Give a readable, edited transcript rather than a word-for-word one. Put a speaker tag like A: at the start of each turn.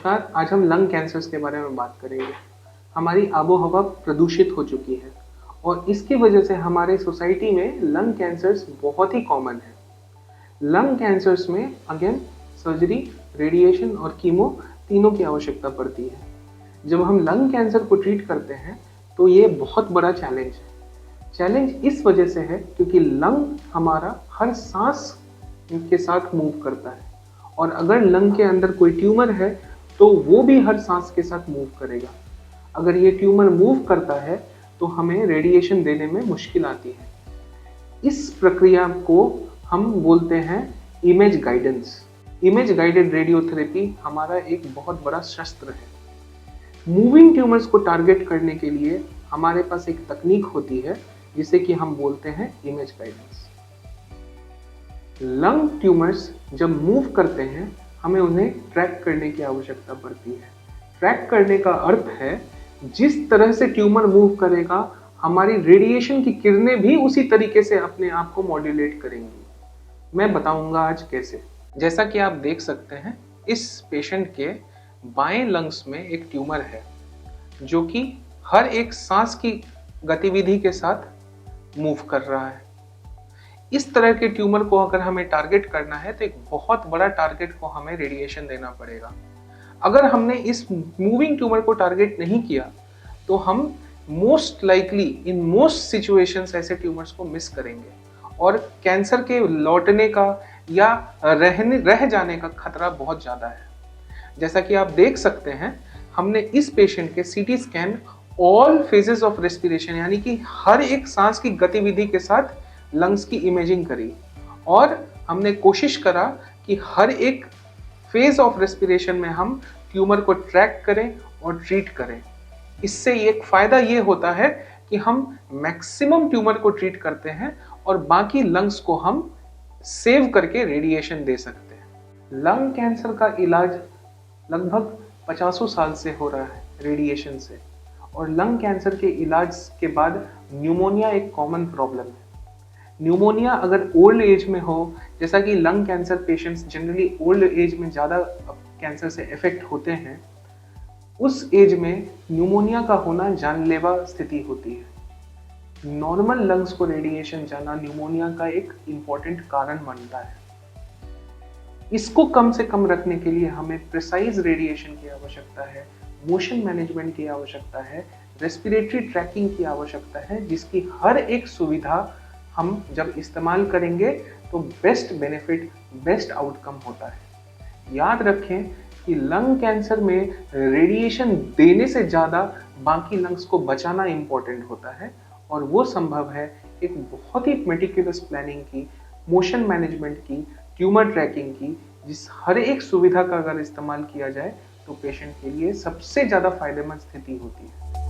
A: नमस्कार, आज हम लंग कैंसर्स के बारे में बात करेंगे। हमारी आबो-हवा प्रदूषित हो चुकी है और इसकी वजह से हमारे सोसाइटी में लंग कैंसर्स बहुत ही कॉमन है। लंग कैंसर्स में अगेन सर्जरी, रेडिएशन और कीमो तीनों की आवश्यकता पड़ती है। जब हम लंग कैंसर को ट्रीट करते हैं तो ये बहुत बड़ा चैलेंज है। चैलेंज इस वजह से है क्योंकि लंग हमारा हर सांस के साथ मूव करता है और अगर लंग के अंदर कोई ट्यूमर है तो वो भी हर सांस के साथ मूव करेगा। अगर ये ट्यूमर मूव करता है तो हमें रेडिएशन देने में मुश्किल आती है। इस प्रक्रिया को हम बोलते हैं image guidance. Image guided radiotherapy हमारा एक बहुत बड़ा शस्त्र है। मूविंग ट्यूमर्स को टारगेट करने के लिए हमारे पास एक तकनीक होती है जिसे कि हम बोलते हैं इमेज गाइडेंस। लंग ट्यूमर्स जब मूव करते हैं हमें उन्हें ट्रैक करने की आवश्यकता पड़ती है। ट्रैक करने का अर्थ है जिस तरह से ट्यूमर मूव करेगा हमारी रेडिएशन की किरणें भी उसी तरीके से अपने आप को मॉड्यूलेट करेंगी। मैं बताऊंगा आज कैसे। जैसा कि आप देख सकते हैं इस पेशेंट के बाएं लंग्स में एक ट्यूमर है जो कि हर एक सांस की गतिविधि के साथ मूव कर रहा है। इस तरह के ट्यूमर को अगर हमें टारगेट करना है तो एक बहुत बड़ा टारगेट को हमें रेडिएशन देना पड़ेगा। अगर हमने इस मूविंग ट्यूमर को टारगेट नहीं किया तो हम most likely in most situations ऐसे ट्यूमर्स को मिस करेंगे और कैंसर के लौटने का या रह जाने का खतरा बहुत ज़्यादा है। जैसा कि आप देख सकते हैं हमने इस पेशेंट के CT scan all phases of respiration यानी कि हर एक सांस की गतिविधि के साथ लंग्स की इमेजिंग करी और हमने कोशिश करा कि हर एक फेज ऑफ रेस्पिरेशन में हम ट्यूमर को ट्रैक करें और ट्रीट करें। इससे एक फायदा ये होता है कि हम मैक्सिमम ट्यूमर को ट्रीट करते हैं और बाकी लंग्स को हम सेव करके रेडिएशन दे सकते हैं। लंग कैंसर का इलाज लगभग 50 साल से हो रहा है रेडिएशन से और लंग कैंसर के इलाज के बाद न्यूमोनिया एक कॉमन प्रॉब्लम है। न्यूमोनिया अगर ओल्ड एज में हो, जैसा कि lung cancer patients generally old age में ज़्यादा कैंसर से इफेक्ट होते हैं, उस एज में न्यूमोनिया का होना जानलेवा स्थिति होती है। नॉर्मल लंग्स को रेडिएशन जाना न्यूमोनिया का एक इम्पॉर्टेंट कारण बनता है। इसको कम से कम रखने के लिए हमें प्रिसाइज रेडिएशन की आवश्यकता है, मोशन मैनेजमेंट की आवश्यकता है, रेस्पिरेटरी ट्रैकिंग की आवश्यकता है, जिसकी हर एक सुविधा हम जब इस्तेमाल करेंगे तो बेस्ट बेनिफिट, बेस्ट आउटकम होता है। याद रखें कि लंग कैंसर में रेडिएशन देने से ज़्यादा बाकी लंग्स को बचाना इम्पोर्टेंट होता है और वो संभव है एक बहुत ही मेटिकुलस प्लानिंग की, मोशन मैनेजमेंट की, ट्यूमर ट्रैकिंग की, जिस हर एक सुविधा का अगर इस्तेमाल किया जाए तो पेशेंट के लिए सबसे ज़्यादा फायदेमंद स्थिति होती है।